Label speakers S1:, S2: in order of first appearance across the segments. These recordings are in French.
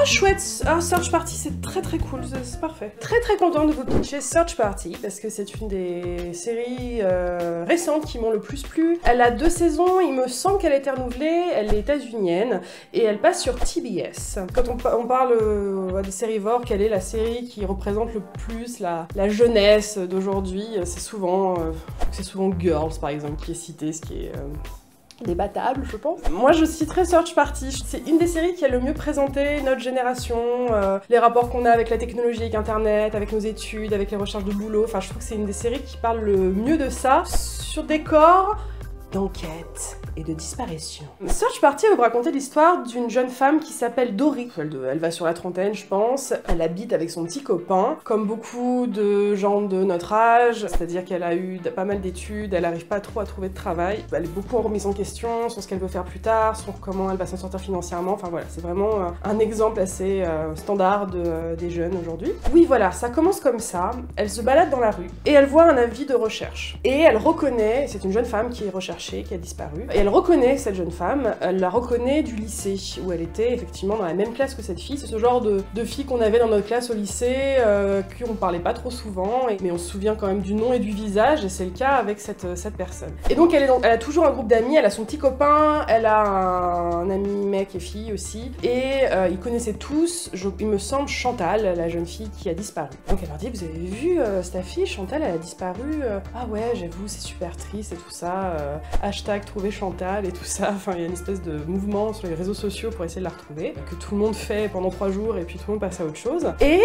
S1: Oh chouette, ah, Search Party c'est très cool, c'est parfait. Très contente de vous pitcher Search Party parce que c'est une des séries récentes qui m'ont le plus plu. Elle a 2 saisons, il me semble qu'elle a été renouvelée, elle est états-unienne et elle passe sur TBS. Quand on parle des séries VOR, quelle est la série qui représente le plus la jeunesse d'aujourd'hui, c'est souvent Girls par exemple qui est citée, ce qui est débattable, je pense. Moi, je citerai Search Party. C'est une des séries qui a le mieux présenté notre génération, les rapports qu'on a avec la technologie, avec Internet, avec nos études, avec les recherches de boulot. Enfin, je trouve que c'est une des séries qui parle le mieux de ça, sur des corps d'enquête et de disparition. Search Party va vous raconter l'histoire d'une jeune femme qui s'appelle Dory. Elle va sur la trentaine, je pense. Elle habite avec son petit copain. Comme beaucoup de gens de notre âge, c'est-à-dire qu'elle a eu pas mal d'études, elle n'arrive pas trop à trouver de travail. Elle est beaucoup en remise en question sur ce qu'elle veut faire plus tard, sur comment elle va s'en sortir financièrement. Enfin voilà, c'est vraiment un exemple assez standard des jeunes aujourd'hui. Oui, voilà, ça commence comme ça. Elle se balade dans la rue et elle voit un avis de recherche. Et elle reconnaît, c'est une jeune femme qui est recherchée, qui a disparu. Et elle reconnaît cette jeune femme, elle la reconnaît du lycée, où elle était effectivement dans la même classe que cette fille. C'est ce genre de fille qu'on avait dans notre classe au lycée, qu'on parlait pas trop souvent, mais on se souvient quand même du nom et du visage, et c'est le cas avec cette personne. Et donc elle a toujours un groupe d'amis, elle a son petit copain, elle a un ami mec et fille aussi, et ils connaissaient tous, il me semble, Chantal, la jeune fille qui a disparu. Donc elle leur dit, vous avez vu cette fille, Chantal, elle a disparu, ah ouais, j'avoue, c'est super triste et tout ça, hashtag trouver Chantal et tout ça, enfin il y a une espèce de mouvement sur les réseaux sociaux pour essayer de la retrouver, que tout le monde fait pendant 3 jours et puis tout le monde passe à autre chose. Et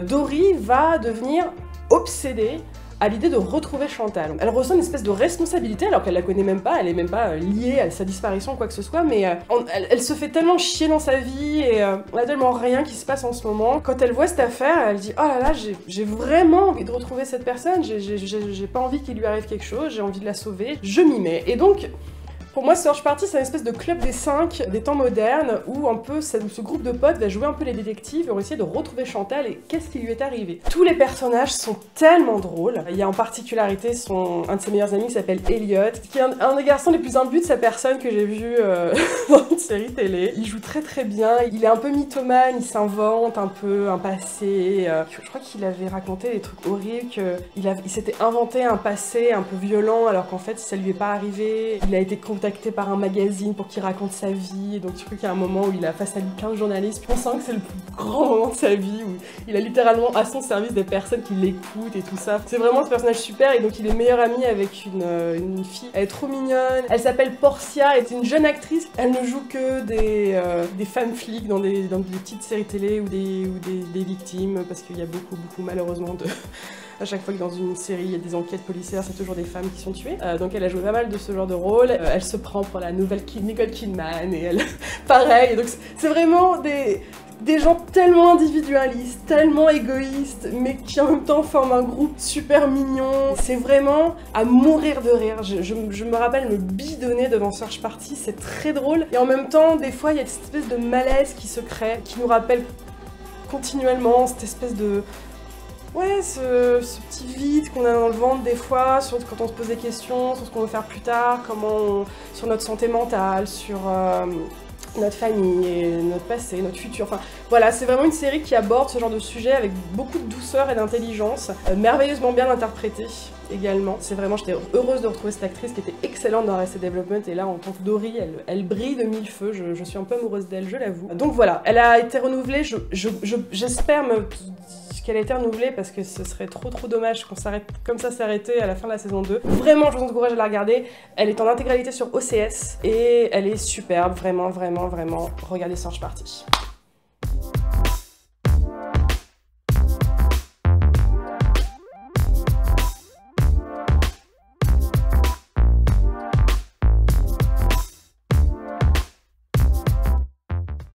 S1: Dory va devenir obsédée à l'idée de retrouver Chantal. Elle ressent une espèce de responsabilité alors qu'elle la connaît même pas, elle est même pas liée à sa disparition ou quoi que ce soit, mais elle se fait tellement chier dans sa vie et on a tellement rien qui se passe en ce moment. Quand elle voit cette affaire, elle dit oh là là, j'ai vraiment envie de retrouver cette personne, j'ai pas envie qu'il lui arrive quelque chose, j'ai envie de la sauver, je m'y mets. Et donc, pour moi, Search Party, c'est une espèce de club des 5 des temps modernes où un peu ce groupe de potes va jouer un peu les détectives et on va essayer de retrouver Chantal et qu'est-ce qui lui est arrivé. Tous les personnages sont tellement drôles. Il y a en particularité un de ses meilleurs amis qui s'appelle Elliot, qui est un des garçons les plus imbus de sa personne que j'ai vu dans une série télé. Il joue très bien, il est un peu mythomane, il s'invente un peu un passé. Je crois qu'il avait raconté des trucs horribles, qu'il s'était inventé un passé un peu violent alors qu'en fait ça lui est pas arrivé. Il a été contacté par un magazine pour qu'il raconte sa vie, et donc je crois qu'il y a un moment où il a face à lui 15 journalistes, on sent que c'est le plus grand moment de sa vie, où il a littéralement à son service des personnes qui l'écoutent et tout ça. C'est vraiment ce personnage super, et donc il est meilleur ami avec une fille, elle est trop mignonne, elle s'appelle Portia, elle est une jeune actrice, elle ne joue que des femmes flics dans des petites séries télé ou des victimes, parce qu'il y a beaucoup malheureusement à chaque fois que dans une série il y a des enquêtes policières, c'est toujours des femmes qui sont tuées. Donc elle a joué pas mal de ce genre de rôle. Elle se prend pour la nouvelle Nicole Kidman et elle... pareil. Et donc c'est vraiment des gens tellement individualistes, tellement égoïstes, mais qui en même temps forment un groupe super mignon. C'est vraiment à mourir de rire. Je me rappelle me bidonner devant Search Party, c'est très drôle. Et en même temps, des fois, il y a cette espèce de malaise qui se crée, qui nous rappelle continuellement cette espèce de... Ouais, ce petit vide qu'on a dans le ventre des fois, quand on se pose des questions sur ce qu'on veut faire plus tard, sur notre santé mentale, sur notre famille, notre passé, notre futur, enfin voilà, c'est vraiment une série qui aborde ce genre de sujet avec beaucoup de douceur et d'intelligence, merveilleusement bien interprétée également. C'est vraiment, j'étais heureuse de retrouver cette actrice qui était excellente dans Arrested Development, et là en tant que Dory, elle brille de 1000 feux, je suis un peu amoureuse d'elle, je l'avoue. Donc voilà, elle a été renouvelée, j'espère qu'elle a été renouvelée parce que ce serait trop dommage qu'on s'arrête comme ça, s'arrêter à la fin de la saison 2. Vraiment, je vous encourage à la regarder. Elle est en intégralité sur OCS et elle est superbe, vraiment, regardez Search Party.